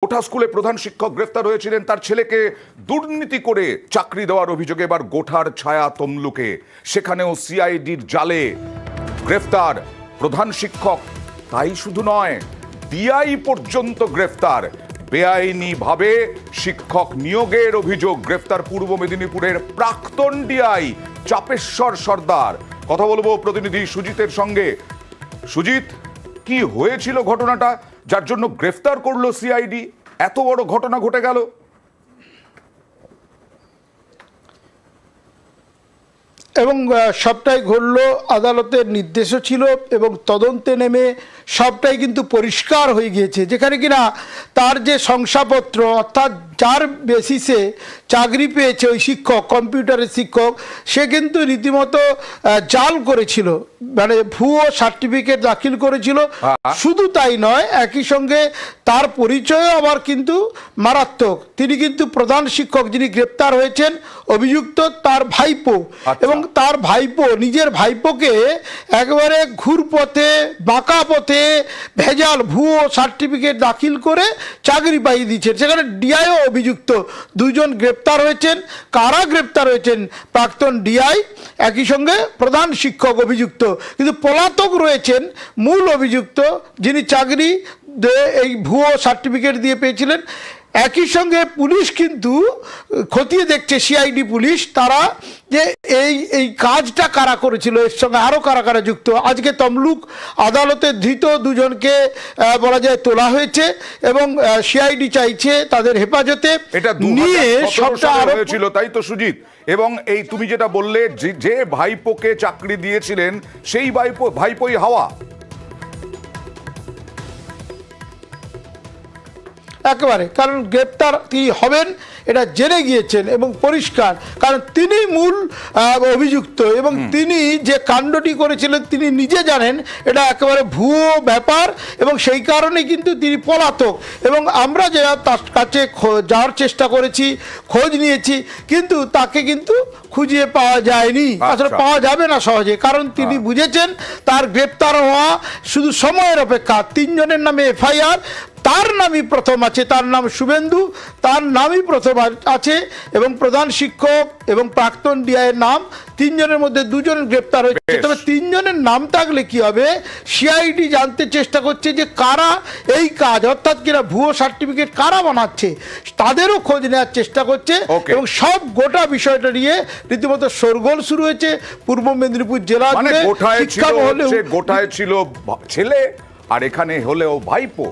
গোঠা স্কুলে প্রধান শিক্ষক গ্রেফতার হয়েছিলেন তার ছেলেকে দুর্নীতি করে চাকরি দেওয়ার অভিযোগে। এবার গোঠার ছায়া তমলুকে, সেখানেও সিআইডির জালে গ্রেফতার প্রধান শিক্ষক। তাই শুধু নয়, ডিআই পর্যন্ত গ্রেফতার। বেআইনিভাবে শিক্ষক নিয়োগের অভিযোগ গ্রেফতার পূর্ব মেদিনীপুরের প্রাক্তন ডিআই চাপেশ্বর সর্দার। কথা বলবো প্রতিনিধি সুজিতের সঙ্গে। সুজিত, কি হয়েছিল ঘটনাটা যার জন্য গ্রেফতার করলো সিআইডি? এত বড় ঘটনা ঘটে গেল। এবং সবটাই ঘটলো আদালতের নির্দেশও ছিল এবং তদন্তে নেমে সবটাই কিন্তু পরিষ্কার হয়ে গিয়েছে। যেখানে কিনা তার যে শংসাপত্র, অর্থাৎ যার বেসিসে চাকরি পেয়েছে ওই শিক্ষক, কম্পিউটারের শিক্ষক, সে কিন্তু রীতিমতো জাল করেছিল, মানে ভুয়ো সার্টিফিকেট দাখিল করেছিল। শুধু তাই নয়, একই সঙ্গে তার পরিচয়ও আবার কিন্তু মারাত্মক। তিনি কিন্তু প্রধান শিক্ষক যিনি গ্রেপ্তার হয়েছেন, অভিযুক্ত তার ভাইপো। এবং তার ভাইপো নিজের ভাইপোকে একেবারে ঘুরপথে, বাঁকা পথে ভেজাল ভুয়ো সার্টিফিকেট দাখিল করে চাকরি পাইয়ে দিচ্ছেন। সেখানে ডিআইও অভিযুক্ত। দুজন গ্রেপ্তার হয়েছেন। কারা গ্রেপ্তার হয়েছেন? প্রাক্তন ডিআই, একই সঙ্গে প্রধান শিক্ষক অভিযুক্ত। কিন্তু পলাতক রয়েছেন মূল অভিযুক্ত, যিনি চাকরি এই ভুয়ো সার্টিফিকেট দিয়ে পেয়েছিলেন। একই সঙ্গে পুলিশ কিন্তু খতিয়ে দেখছে, সিআইডি পুলিশ, তারা যে এই কাজটা কারা করেছিল, এর সঙ্গে আরও কারা কারা যুক্ত। আজকে তমলুক আদালতে ধৃত দুজনকে বলা যায় তোলা হয়েছে এবং সিআইডি চাইছে তাদের হেফাজতে নিয়ে সবটা আরো হয়েছিল, তাই তো সুজিত? এবং এই তুমি যেটা বললে, যে ভাইপোকে চাকরি দিয়েছিলেন সেই ভাইপোই হাওয়া। একেবারে, কারণ গ্রেপ্তার তিনি হবেন এটা জেনে গিয়েছেন এবং পরিষ্কার, কারণ তিনি মূল অভিযুক্ত এবং তিনি যে কাণ্ডটি করেছিলেন তিনি নিজে জানেন এটা একেবারে ভুয়ো ব্যাপার এবং সেই কারণে কিন্তু তিনি পলাতক। এবং আমরা যারা তার কাছে যাওয়ার চেষ্টা করেছি, খোঁজ নিয়েছি, কিন্তু তাকে কিন্তু খুঁজে পাওয়া যায়নি। আসলে পাওয়া যাবে না সহজে, কারণ তিনি বুঝেছেন তার গ্রেপ্তার হওয়া শুধু সময়ের অপেক্ষা। তিনজনের নামে এফআইআর, তার নামই প্রথম আছে, তার নাম শুভেন্দু, তার নামই প্রথম আছে এবং প্রধান শিক্ষক এবং প্রাক্তন ডিআইয়ের নাম, তিনজনের মধ্যে দুজন গ্রেপ্তার হয়েছে। তবে তিনজনের নাম থাকলে কি হবে, সিআইডি জানতে চেষ্টা করছে যে কারা এই কাজ, অর্থাৎ কিনা ভুয়ো সার্টিফিকেট কারা বানাচ্ছে, তাদেরও খোঁজ নেওয়ার চেষ্টা করছে। এবং সব গোটা বিষয়টা নিয়ে রীতিমতো শোরগোল শুরু হয়েছে পূর্ব মেদিনীপুর জেলা জুড়ে। গোটায় ছিল ছেলে আর এখানে হলেও ভাইপো।